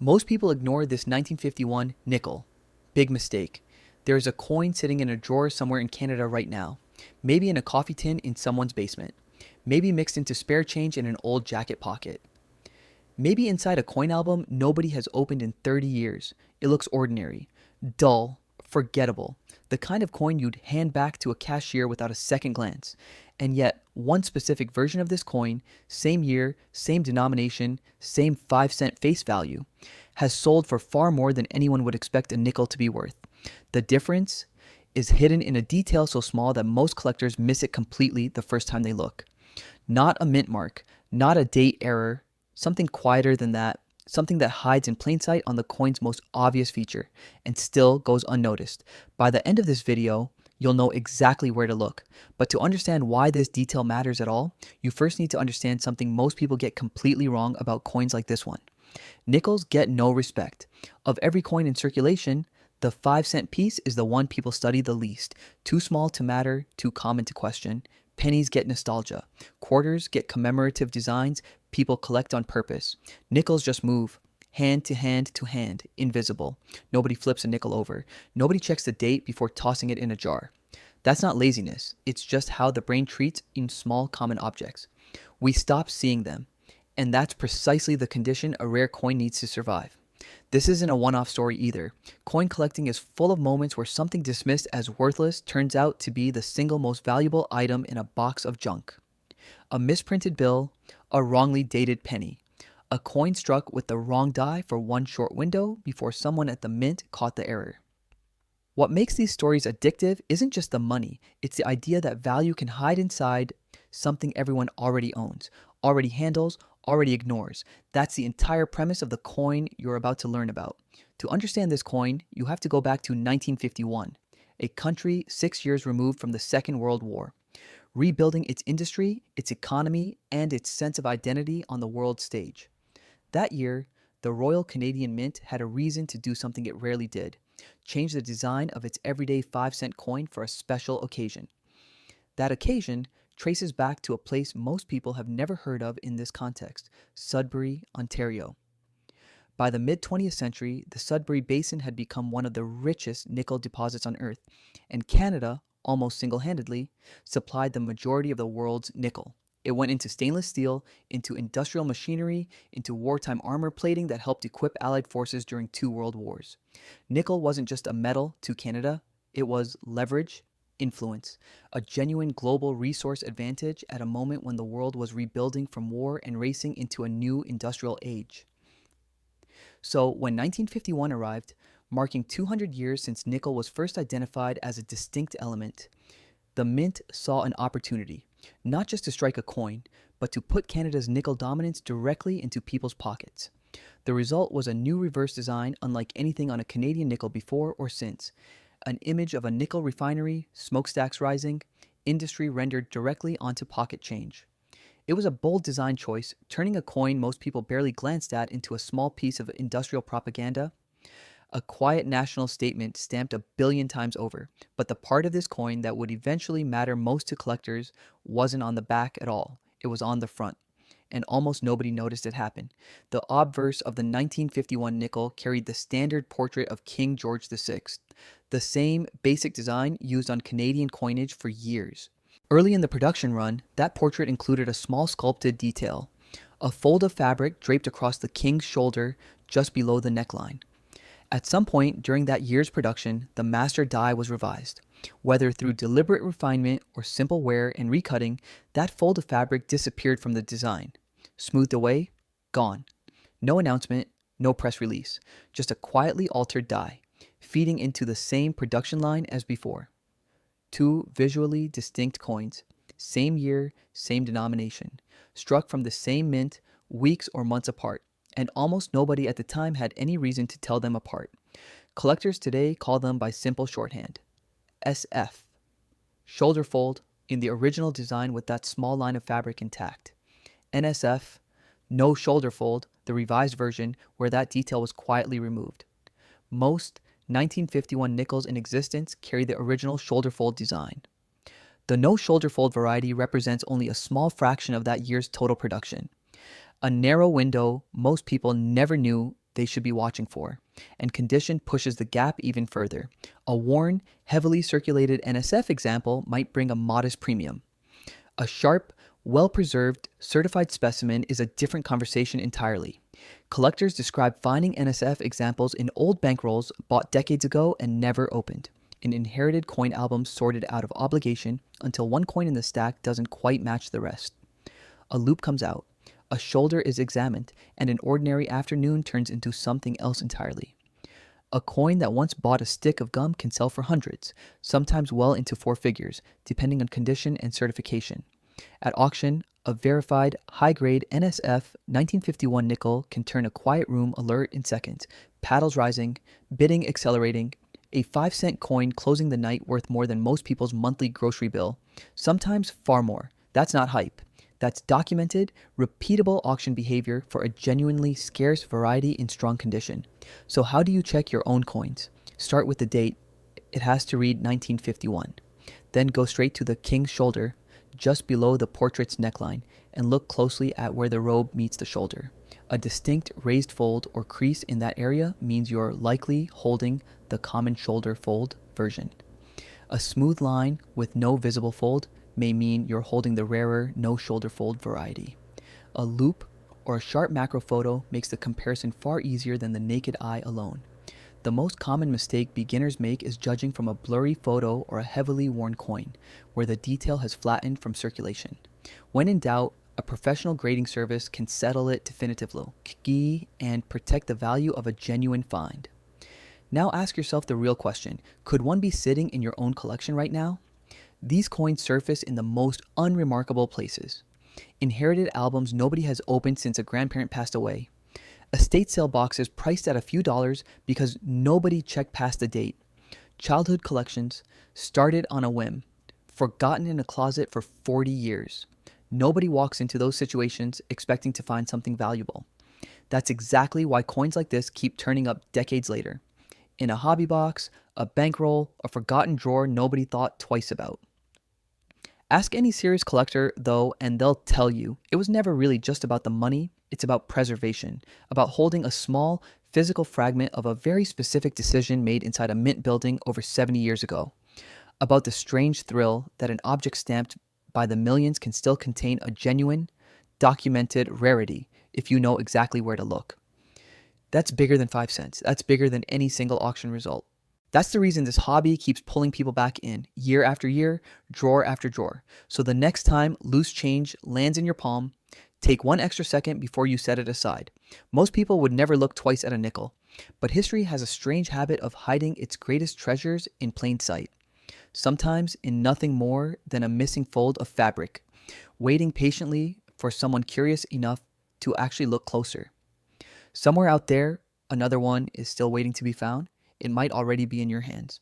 Most people ignore this 1951 nickel. Big mistake. There is a coin sitting in a drawer somewhere in Canada right now. Maybe in a coffee tin in someone's basement. Maybe mixed into spare change in an old jacket pocket. Maybe inside a coin album nobody has opened in 30 years. It looks ordinary, dull, forgettable. The kind of coin you'd hand back to a cashier without a second glance. And yet, one specific version of this coin, same year, same denomination, same 5-cent face value, has sold for far more than anyone would expect a nickel to be worth. The difference is hidden in a detail so small that most collectors miss it completely the first time they look. Not a mint mark, not a date error, something quieter than that, something that hides in plain sight on the coin's most obvious feature and still goes unnoticed. By the end of this video, you'll know exactly where to look. But to understand why this detail matters at all, you first need to understand something most people get completely wrong about coins like this one. Nickels get no respect. Of every coin in circulation, the 5-cent piece is the one people study the least. Too small to matter, too common to question. Pennies get nostalgia. Quarters get commemorative designs people collect on purpose. Nickels just move. Hand to hand to hand, invisible. Nobody flips a nickel over. Nobody checks the date before tossing it in a jar. That's not laziness. It's just how the brain treats in small common objects. We stop seeing them. And that's precisely the condition a rare coin needs to survive. This isn't a one-off story either. Coin collecting is full of moments where something dismissed as worthless turns out to be the single most valuable item in a box of junk. A misprinted bill, a wrongly dated penny, a coin struck with the wrong die for one short window before someone at the mint caught the error. What makes these stories addictive isn't just the money, it's the idea that value can hide inside something everyone already owns, already handles, already ignores. That's the entire premise of the coin you're about to learn about. To understand this coin, you have to go back to 1951, a country 6 years removed from the Second World War, rebuilding its industry, its economy, and its sense of identity on the world stage. That year, the Royal Canadian Mint had a reason to do something it rarely did: change the design of its everyday 5-cent coin for a special occasion. That occasion traces back to a place most people have never heard of in this context: Sudbury, Ontario. By the mid-20th century, the Sudbury Basin had become one of the richest nickel deposits on Earth, and Canada, almost single-handedly, supplied the majority of the world's nickel. It went into stainless steel, into industrial machinery, into wartime armor plating that helped equip Allied forces during 2 world wars. Nickel wasn't just a metal to Canada, it was leverage, influence, a genuine global resource advantage at a moment when the world was rebuilding from war and racing into a new industrial age. So when 1951 arrived, marking 200 years since nickel was first identified as a distinct element, the Mint saw an opportunity, not just to strike a coin, but to put Canada's nickel dominance directly into people's pockets. The result was a new reverse design unlike anything on a Canadian nickel before or since. An image of a nickel refinery, smokestacks rising, industry rendered directly onto pocket change. It was a bold design choice, turning a coin most people barely glanced at into a small piece of industrial propaganda. A quiet national statement stamped 1,000,000,000 times over, but the part of this coin that would eventually matter most to collectors wasn't on the back at all. It was on the front, and almost nobody noticed it happen. The obverse of the 1951 nickel carried the standard portrait of King George VI, the same basic design used on Canadian coinage for years. Early in the production run, that portrait included a small sculpted detail: a fold of fabric draped across the king's shoulder just below the neckline. At some point during that year's production, the master die was revised. Whether through deliberate refinement or simple wear and recutting, that fold of fabric disappeared from the design. Smoothed away, gone. No announcement, no press release, just a quietly altered die, feeding into the same production line as before. 2 visually distinct coins, same year, same denomination, struck from the same mint, weeks or months apart, and almost nobody at the time had any reason to tell them apart. Collectors today call them by simple shorthand: SF, shoulder fold, in the original design with that small line of fabric intact; NSF, no shoulder fold, the revised version where that detail was quietly removed. Most 1951 nickels in existence carry the original shoulder fold design. The no shoulder fold variety represents only a small fraction of that year's total production. A narrow window most people never knew they should be watching for. And condition pushes the gap even further. A worn, heavily circulated NSF example might bring a modest premium. A sharp, well-preserved, certified specimen is a different conversation entirely. Collectors describe finding NSF examples in old bankrolls bought decades ago and never opened, in inherited coin albums sorted out of obligation until one coin in the stack doesn't quite match the rest. A loop comes out, a shoulder is examined, and an ordinary afternoon turns into something else entirely. A coin that once bought a stick of gum can sell for hundreds, sometimes well into four figures, depending on condition and certification. At auction, a verified, high-grade NSF 1951 nickel can turn a quiet room alert in seconds, paddles rising, bidding accelerating, a 5-cent coin closing the night worth more than most people's monthly grocery bill, sometimes far more. That's not hype. That's documented, repeatable auction behavior for a genuinely scarce variety in strong condition. So how do you check your own coins? Start with the date. It has to read 1951. Then go straight to the king's shoulder, just below the portrait's neckline, and look closely at where the robe meets the shoulder. A distinct raised fold or crease in that area means you're likely holding the common shoulder fold version. A smooth line with no visible fold may mean you're holding the rarer no shoulder fold variety. A loop or a sharp macro photo makes the comparison far easier than the naked eye alone. The most common mistake beginners make is judging from a blurry photo or a heavily worn coin, where the detail has flattened from circulation. When in doubt, a professional grading service can settle it definitively and protect the value of a genuine find. Now ask yourself the real question: could one be sitting in your own collection right now? These coins surface in the most unremarkable places. Inherited albums nobody has opened since a grandparent passed away. Estate sale boxes priced at a few dollars because nobody checked past the date. Childhood collections started on a whim, forgotten in a closet for 40 years. Nobody walks into those situations expecting to find something valuable. That's exactly why coins like this keep turning up decades later. In a hobby box, a bankroll, a forgotten drawer nobody thought twice about. Ask any serious collector, though, and they'll tell you it was never really just about the money. It's about preservation, about holding a small, physical fragment of a very specific decision made inside a mint building over 70 years ago, about the strange thrill that an object stamped by the millions can still contain a genuine, documented rarity if you know exactly where to look. That's bigger than 5 cents. That's bigger than any single auction result. That's the reason this hobby keeps pulling people back in, year after year, drawer after drawer. So the next time loose change lands in your palm, take one extra second before you set it aside. Most people would never look twice at a nickel, but history has a strange habit of hiding its greatest treasures in plain sight. Sometimes in nothing more than a missing fold of fabric, waiting patiently for someone curious enough to actually look closer. Somewhere out there, another one is still waiting to be found. It might already be in your hands.